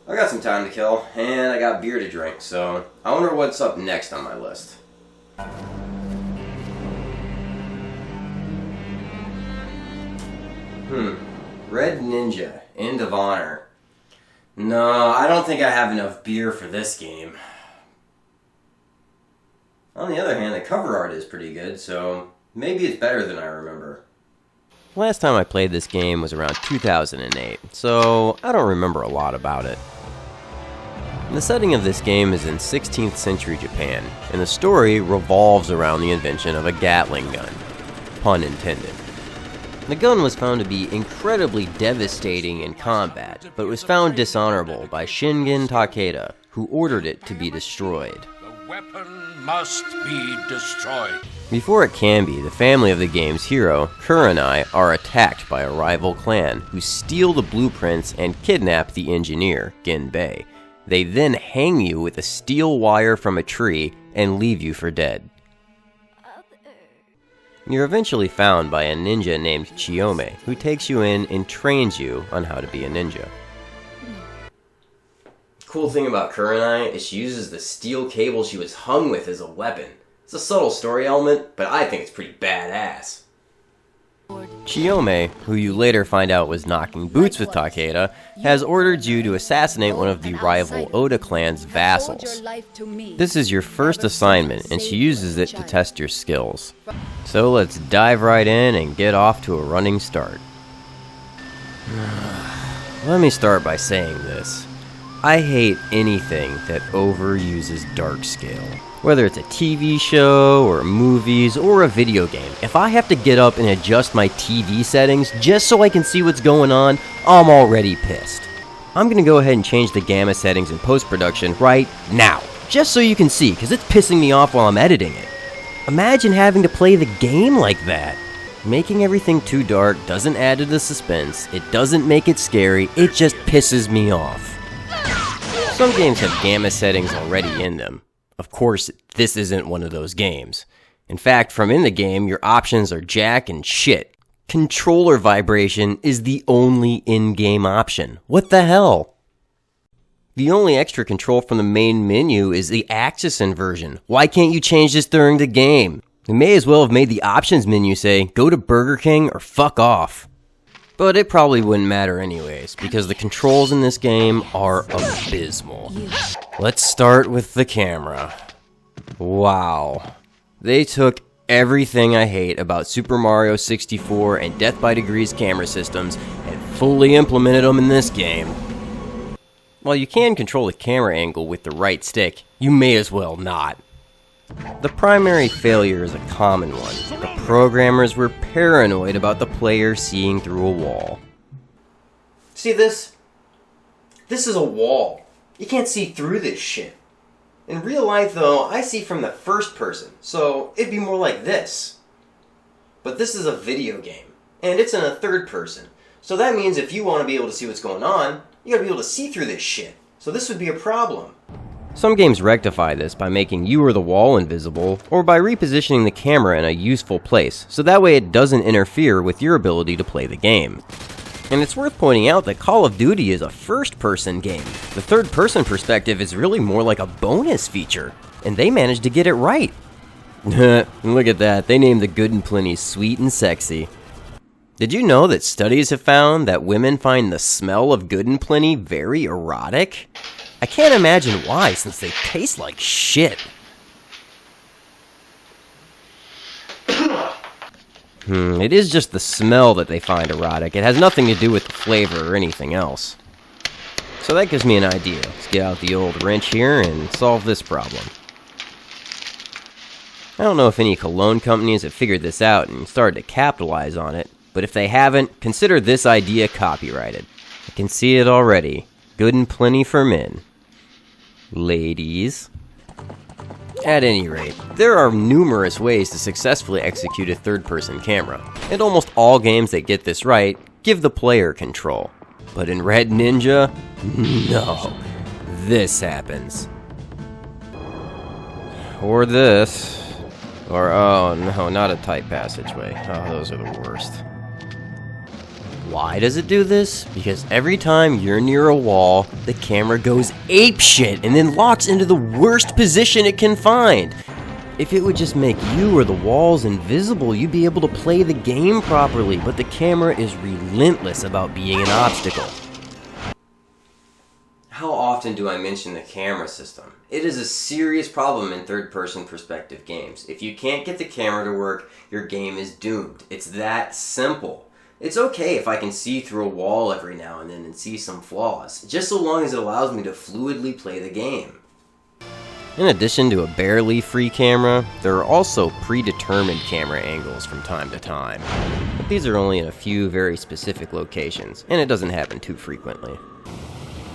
I got some time to kill, and I got beer to drink, so I wonder what's up next on my list. Red Ninja, End of Honor. No, I don't think I have enough beer for this game. On the other hand, the cover art is pretty good, so maybe it's better than I remember. Last time I played this game was around 2008, so I don't remember a lot about it. The setting of this game is in 16th century Japan, and the story revolves around the invention of a Gatling gun. Pun intended. The gun was found to be incredibly devastating in combat, but was found dishonorable by Shingen Takeda, who ordered it to be destroyed. The weapon must be destroyed. Before it can be, the family of the game's hero, Kurenai, are attacked by a rival clan who steal the blueprints and kidnap the engineer, Genbei. They then hang you with a steel wire from a tree and leave you for dead. You're eventually found by a ninja named Chiyome, who takes you in and trains you on how to be a ninja. Cool thing about Kurenai is she uses the steel cable she was hung with as a weapon. It's a subtle story element, but I think it's pretty badass. Chiyome, who you later find out was knocking boots with Takeda, has ordered you to assassinate one of the rival Oda clan's vassals. This is your first assignment, and she uses it to test your skills. So let's dive right in and get off to a running start. Let me start by saying this. I hate anything that overuses dark scale. Whether it's a TV show, or movies, or a video game, if I have to get up and adjust my TV settings just so I can see what's going on, I'm already pissed. I'm gonna go ahead and change the gamma settings in post-production right now, just so you can see, because it's pissing me off while I'm editing it. Imagine having to play the game like that. Making everything too dark doesn't add to the suspense, it doesn't make it scary, it just pisses me off. Some games have gamma settings already in them. Of course, this isn't one of those games. In fact, from in the game, your options are jack and shit. Controller vibration is the only in-game option. What the hell? The only extra control from the main menu is the axis inversion. Why can't you change this during the game? They may as well have made the options menu say, go to Burger King or fuck off. But it probably wouldn't matter anyways, because the controls in this game are abysmal. Let's start with the camera. Wow. They took everything I hate about Super Mario 64 and Death by Degrees camera systems and fully implemented them in this game. While you can control the camera angle with the right stick, you may as well not. The primary failure is a common one. The programmers were paranoid about the player seeing through a wall. See this? This is a wall. You can't see through this shit. In real life, though, I see from the first person, so it'd be more like this. But this is a video game, and it's in a third person. So that means if you want to be able to see what's going on, you gotta be able to see through this shit. So this would be a problem. Some games rectify this by making you or the wall invisible, or by repositioning the camera in a useful place, so that way it doesn't interfere with your ability to play the game. And it's worth pointing out that Call of Duty is a first-person game. The third-person perspective is really more like a bonus feature, and they managed to get it right. Look at that, they named the Good and Plenty sweet and sexy. Did you know that studies have found that women find the smell of Good and Plenty very erotic? I can't imagine why, since they taste like shit. It is just the smell that they find erotic. It has nothing to do with the flavor or anything else. So that gives me an idea. Let's get out the old wrench here and solve this problem. I don't know if any cologne companies have figured this out and started to capitalize on it, but if they haven't, consider this idea copyrighted. I can see it already. Good and Plenty for men. Ladies. At any rate, there are numerous ways to successfully execute a third-person camera, and almost all games that get this right give the player control. But in Red Ninja, no, this happens. Or this. Or, oh no, not a tight passageway. Oh, those are the worst. Why does it do this? Because every time you're near a wall, the camera goes apeshit and then locks into the worst position it can find. If it would just make you or the walls invisible, you'd be able to play the game properly, but the camera is relentless about being an obstacle. How often do I mention the camera system? It is a serious problem in third-person perspective games. If you can't get the camera to work, your game is doomed. It's that simple. It's okay if I can see through a wall every now and then and see some flaws, just so long as it allows me to fluidly play the game. In addition to a barely free camera, there are also predetermined camera angles from time to time. But these are only in a few very specific locations, and it doesn't happen too frequently.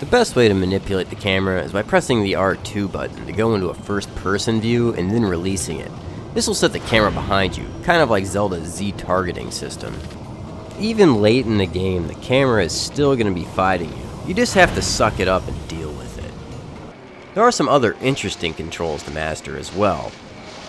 The best way to manipulate the camera is by pressing the R2 button to go into a first-person view and then releasing it. This will set the camera behind you, kind of like Zelda's Z-targeting system. Even late in the game, the camera is still going to be fighting you. You just have to suck it up and deal with it. There are some other interesting controls to master as well.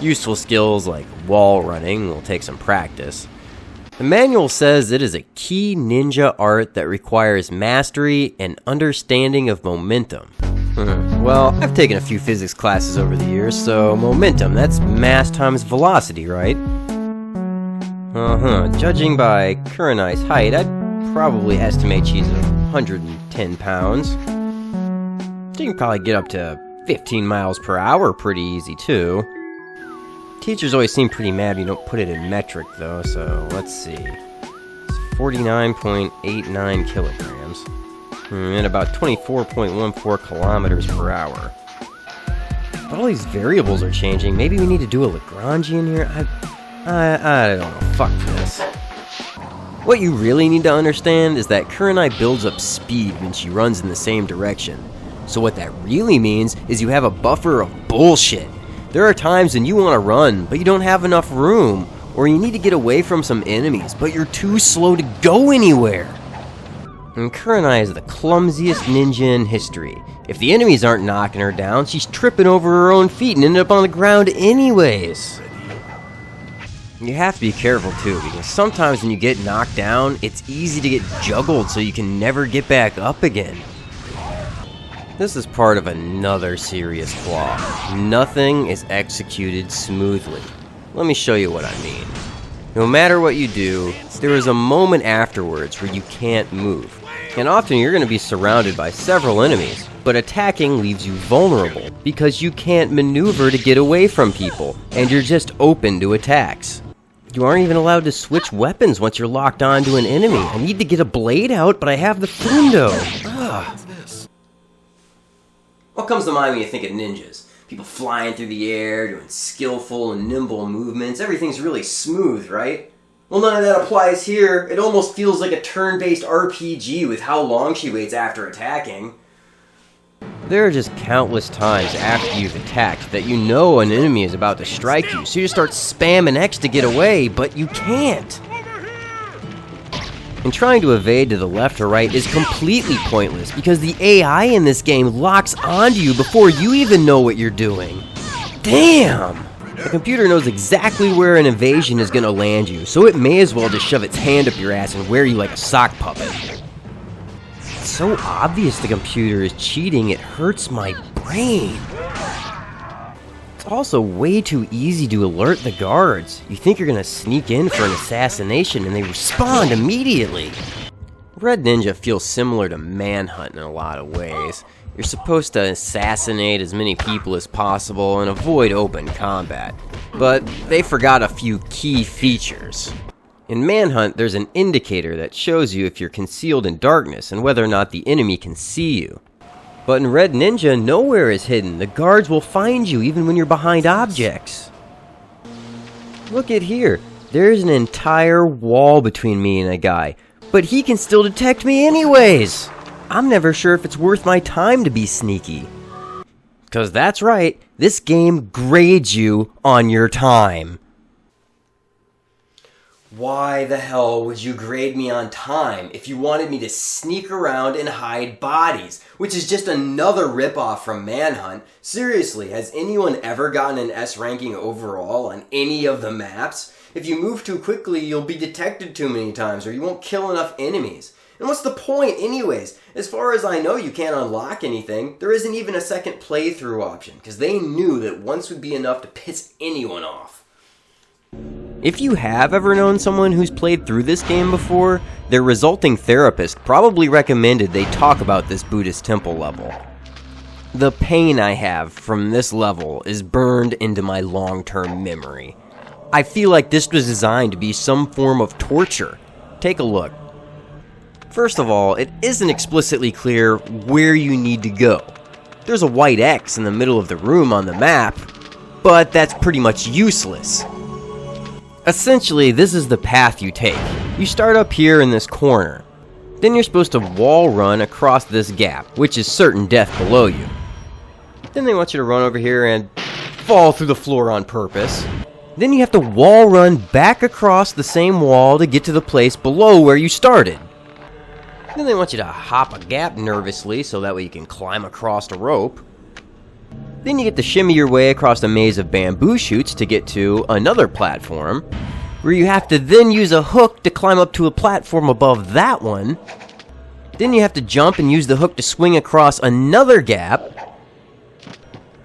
Useful skills like wall running will take some practice. The manual says it is a key ninja art that requires mastery and understanding of momentum. Well, I've taken a few physics classes over the years, so momentum, that's mass times velocity, right? Judging by Kurenai's height, I'd probably estimate she's 110 pounds. She can probably get up to 15 miles per hour pretty easy, too. Teachers always seem pretty mad when you don't put it in metric, though, so let's see. It's 49.89 kilograms. And about 24.14 kilometers per hour. But all these variables are changing. Maybe we need to do a Lagrangian here? I don't know. Fuck this. What you really need to understand is that Kurenai builds up speed when she runs in the same direction. So what that really means is you have a buffer of bullshit. There are times when you want to run, but you don't have enough room, or you need to get away from some enemies, but you're too slow to go anywhere. And Kurenai is the clumsiest ninja in history. If the enemies aren't knocking her down, she's tripping over her own feet and ending up on the ground anyways. You have to be careful too, because sometimes when you get knocked down, it's easy to get juggled so you can never get back up again. This is part of another serious flaw. Nothing is executed smoothly. Let me show you what I mean. No matter what you do, there is a moment afterwards where you can't move. And often you're going to be surrounded by several enemies, but attacking leaves you vulnerable because you can't maneuver to get away from people, and you're just open to attacks. You aren't even allowed to switch weapons once you're locked onto an enemy. I need to get a blade out, but I have the fundo. Ugh. What comes to mind when you think of ninjas? People flying through the air, doing skillful and nimble movements. Everything's really smooth, right? Well, none of that applies here. It almost feels like a turn-based RPG with how long she waits after attacking. There are just countless times after you've attacked that you know an enemy is about to strike you, so you just start spamming X to get away, but you can't. And trying to evade to the left or right is completely pointless because the AI in this game locks onto you before you even know what you're doing. Damn! The computer knows exactly where an evasion is going to land you, so it may as well just shove its hand up your ass and wear you like a sock puppet. It's so obvious the computer is cheating, it hurts my brain. It's also way too easy to alert the guards. You think you're gonna sneak in for an assassination and they respond immediately. Red Ninja feels similar to Manhunt in a lot of ways. You're supposed to assassinate as many people as possible and avoid open combat. But they forgot a few key features. In Manhunt, there's an indicator that shows you if you're concealed in darkness and whether or not the enemy can see you. But in Red Ninja, nowhere is hidden. The guards will find you even when you're behind objects. Look at here. There's an entire wall between me and a guy, but he can still detect me anyways. I'm never sure if it's worth my time to be sneaky. 'Cause that's right, this game grades you on your time. Why the hell would you grade me on time if you wanted me to sneak around and hide bodies? Which is just another ripoff from Manhunt. Seriously, has anyone ever gotten an S ranking overall on any of the maps? If you move too quickly, you'll be detected too many times, or you won't kill enough enemies. And what's the point anyways? As far as I know, you can't unlock anything. There isn't even a second playthrough option, because they knew that once would be enough to piss anyone off. If you have ever known someone who's played through this game before, their resulting therapist probably recommended they talk about this Buddhist temple level. The pain I have from this level is burned into my long-term memory. I feel like this was designed to be some form of torture. Take a look. First of all, it isn't explicitly clear where you need to go. There's a white X in the middle of the room on the map, but that's pretty much useless. Essentially, this is the path you take. You start up here in this corner. Then you're supposed to wall run across this gap, which is certain death below you. Then they want you to run over here and fall through the floor on purpose. Then you have to wall run back across the same wall to get to the place below where you started. Then they want you to hop a gap nervously so that way you can climb across a rope. Then you get to shimmy your way across a maze of bamboo shoots to get to another platform, where you have to then use a hook to climb up to a platform above that one. Then you have to jump and use the hook to swing across another gap.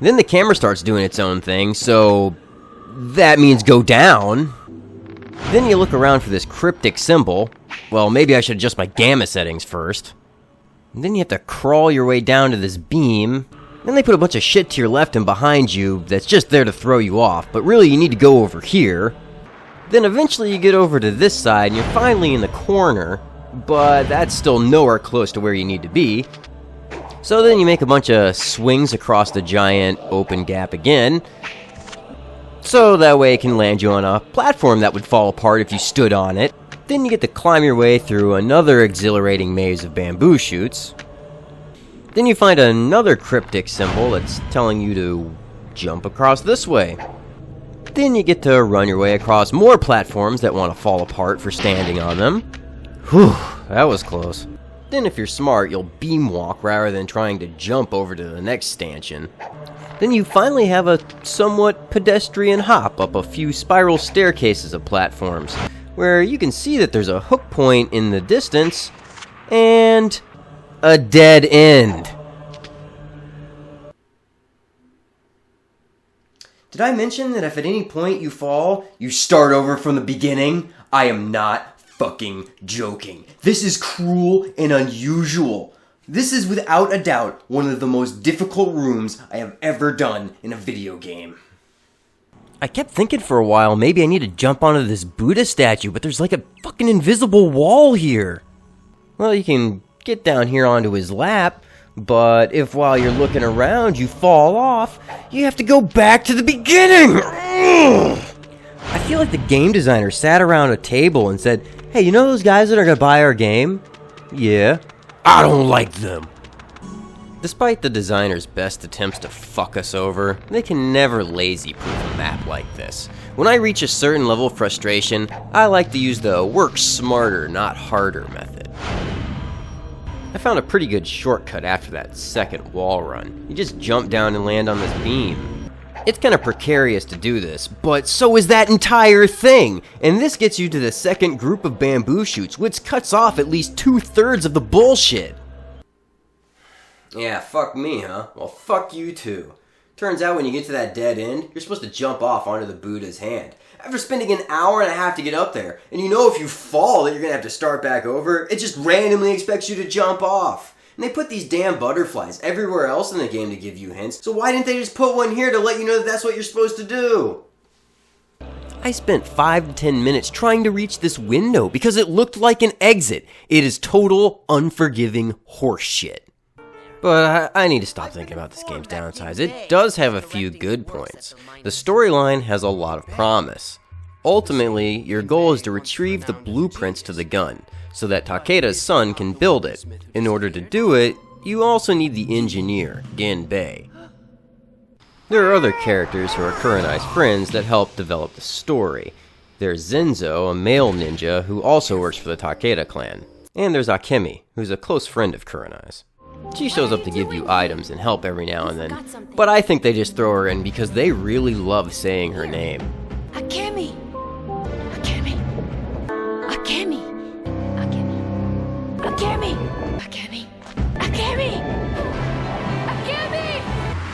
Then the camera starts doing its own thing, so that means go down. Then you look around for this cryptic symbol. Well, maybe I should adjust my gamma settings first. And then you have to crawl your way down to this beam. Then they put a bunch of shit to your left and behind you that's just there to throw you off, but really you need to go over here. Then eventually you get over to this side and you're finally in the corner, but that's still nowhere close to where you need to be. So then you make a bunch of swings across the giant open gap again, so that way it can land you on a platform that would fall apart if you stood on it. Then you get to climb your way through another exhilarating maze of bamboo shoots. Then you find another cryptic symbol that's telling you to jump across this way. Then you get to run your way across more platforms that want to fall apart for standing on them. Whew, that was close. Then if you're smart, you'll beam walk rather than trying to jump over to the next stanchion. Then you finally have a somewhat pedestrian hop up a few spiral staircases of platforms, where you can see that there's a hook point in the distance, and a dead end. Did I mention that if at any point you fall, you start over from the beginning? I am not fucking joking. This is cruel and unusual. This is without a doubt one of the most difficult rooms I have ever done in a video game. I kept thinking for a while maybe I need to jump onto this Buddha statue, but there's like a fucking invisible wall here. Well, you can get down here onto his lap, but if while you're looking around you fall off, you have to go back to the beginning. Ugh. I feel like the game designer sat around a table and said, "Hey, you know those guys that are gonna buy our game? Yeah. I don't like them." Despite the designer's best attempts to fuck us over, they can never lazy-proof a map like this. When I reach a certain level of frustration, I like to use the work smarter, not harder method. I found a pretty good shortcut after that second wall run. You just jump down and land on this beam. It's kind of precarious to do this, but so is that entire thing! And this gets you to the second group of bamboo shoots, which cuts off at least 2/3 of the bullshit. Yeah, fuck me, huh? Well, fuck you too. Turns out when you get to that dead end, you're supposed to jump off onto the Buddha's hand. After spending an hour and a half to get up there, and you know if you fall that you're gonna have to start back over, it just randomly expects you to jump off. And they put these damn butterflies everywhere else in the game to give you hints, so why didn't they just put one here to let you know that that's what you're supposed to do? I spent 5 to 10 minutes trying to reach this window because it looked like an exit. It is total unforgiving horseshit. But I need to stop thinking about this game's downsides. It does have a few good points. The storyline has a lot of promise. Ultimately, your goal is to retrieve the blueprints to the gun, so that Takeda's son can build it. In order to do it, you also need the engineer, Genbei. There are other characters who are Kurenai's friends that help develop the story. There's Zenzo, a male ninja who also works for the Takeda clan. And there's Akemi, who's a close friend of Kurenai's. She shows up to give you items and help every now and then, but I think they just throw her in because they really love saying her name. Akemi! Akemi! Akemi! Akemi! Akemi! Akemi! Akemi! Akemi!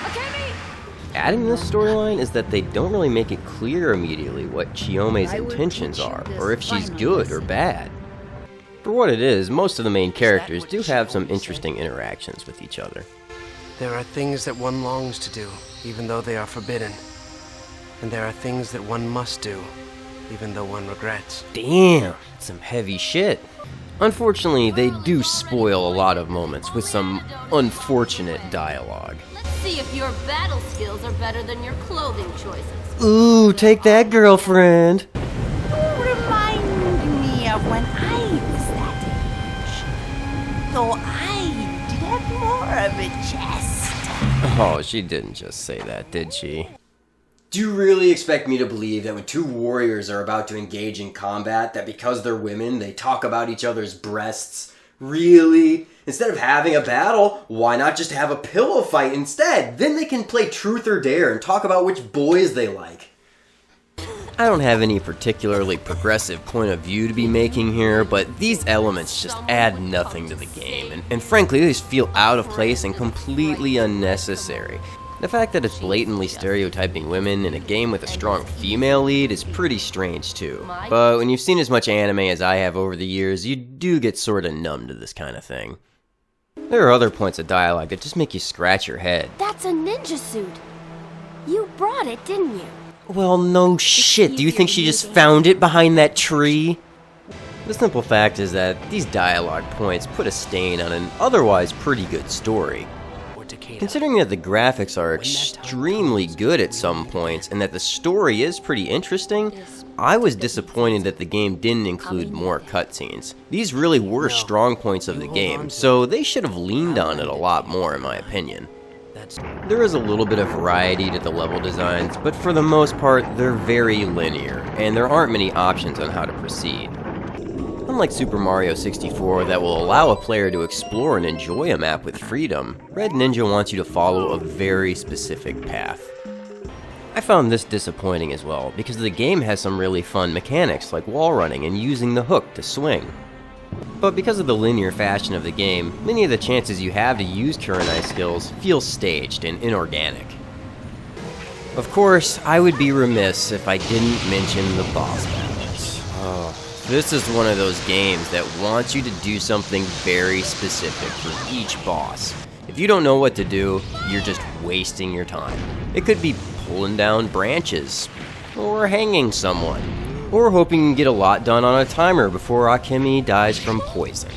Akemi! Adding this storyline is that they don't really make it clear immediately what Chiyome's intentions are, or if she's good or bad. For what it is, most of the main characters do have some interesting interactions with each other. There are things that one longs to do, even though they are forbidden. And there are things that one must do, even though one regrets. Damn, that's some heavy shit. Unfortunately, they do spoil a lot of moments with some unfortunate dialogue. Let's see if your battle skills are better than your clothing choices. Ooh, take that, girlfriend! Remind me of when I was that age. Though I did have more of a chest. Oh, she didn't just say that, did she? Do you really expect me to believe that when two warriors are about to engage in combat, that because they're women, they talk about each other's breasts? Really? Instead of having a battle, why not just have a pillow fight instead? Then they can play truth or dare and talk about which boys they like. I don't have any particularly progressive point of view to be making here, but these elements just add nothing to the game, and frankly, they just feel out of place and completely unnecessary. The fact that it's blatantly stereotyping women in a game with a strong female lead is pretty strange too. But when you've seen as much anime as I have over the years, you do get sorta numb to this kind of thing. There are other points of dialogue that just make you scratch your head. That's a ninja suit. You brought it, didn't you? Well, no shit, do you think she just found it behind that tree? The simple fact is that these dialogue points put a stain on an otherwise pretty good story. Considering that the graphics are extremely good at some points and that the story is pretty interesting, I was disappointed that the game didn't include more cutscenes. These really were strong points of the game, so they should have leaned on it a lot more in my opinion. There is a little bit of variety to the level designs, but for the most part they're very linear, and there aren't many options on how to proceed. Unlike Super Mario 64 that will allow a player to explore and enjoy a map with freedom, Red Ninja wants you to follow a very specific path. I found this disappointing as well, because the game has some really fun mechanics like wall running and using the hook to swing. But because of the linear fashion of the game, many of the chances you have to use Kurenai's skills feel staged and inorganic. Of course, I would be remiss if I didn't mention the boss battles. This is one of those games that wants you to do something very specific for each boss. If you don't know what to do, you're just wasting your time. It could be pulling down branches, or hanging someone, or hoping you can get a lot done on a timer before Akemi dies from poison.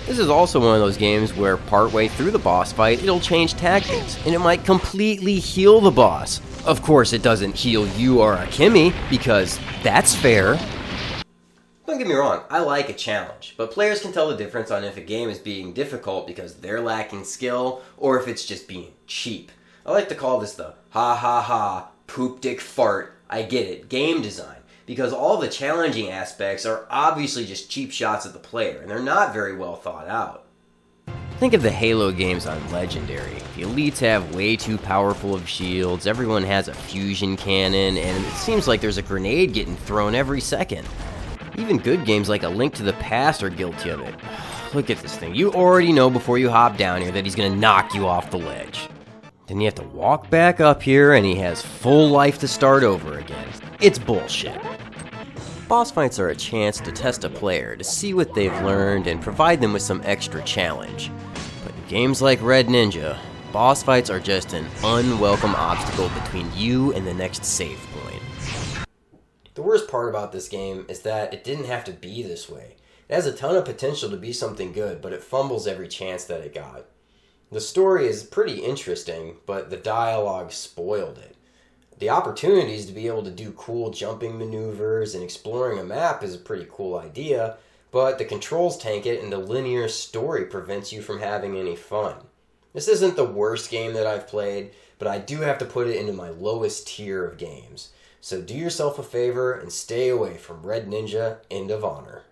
This is also one of those games where partway through the boss fight, it'll change tactics, and it might completely heal the boss. Of course, it doesn't heal you or Akemi, because that's fair. Don't get me wrong, I like a challenge, but players can tell the difference on if a game is being difficult because they're lacking skill, or if it's just being cheap. I like to call this the ha ha ha, poop dick fart, I get it, game design, because all the challenging aspects are obviously just cheap shots at the player, and they're not very well thought out. Think of the Halo games on Legendary. The elites have way too powerful of shields, everyone has a fusion cannon, and it seems like there's a grenade getting thrown every second. Even good games like A Link to the Past are guilty of it. Look at this thing. You already know before you hop down here that he's gonna knock you off the ledge. Then you have to walk back up here and he has full life to start over again. It's bullshit. Boss fights are a chance to test a player, to see what they've learned and provide them with some extra challenge. But in games like Red Ninja, boss fights are just an unwelcome obstacle between you and the next save point. The worst part about this game is that it didn't have to be this way. It has a ton of potential to be something good, but it fumbles every chance that it got. The story is pretty interesting, but the dialogue spoiled it. The opportunities to be able to do cool jumping maneuvers and exploring a map is a pretty cool idea, but the controls tank it and the linear story prevents you from having any fun. This isn't the worst game that I've played, but I do have to put it into my lowest tier of games. So do yourself a favor and stay away from Red Ninja. End of honor.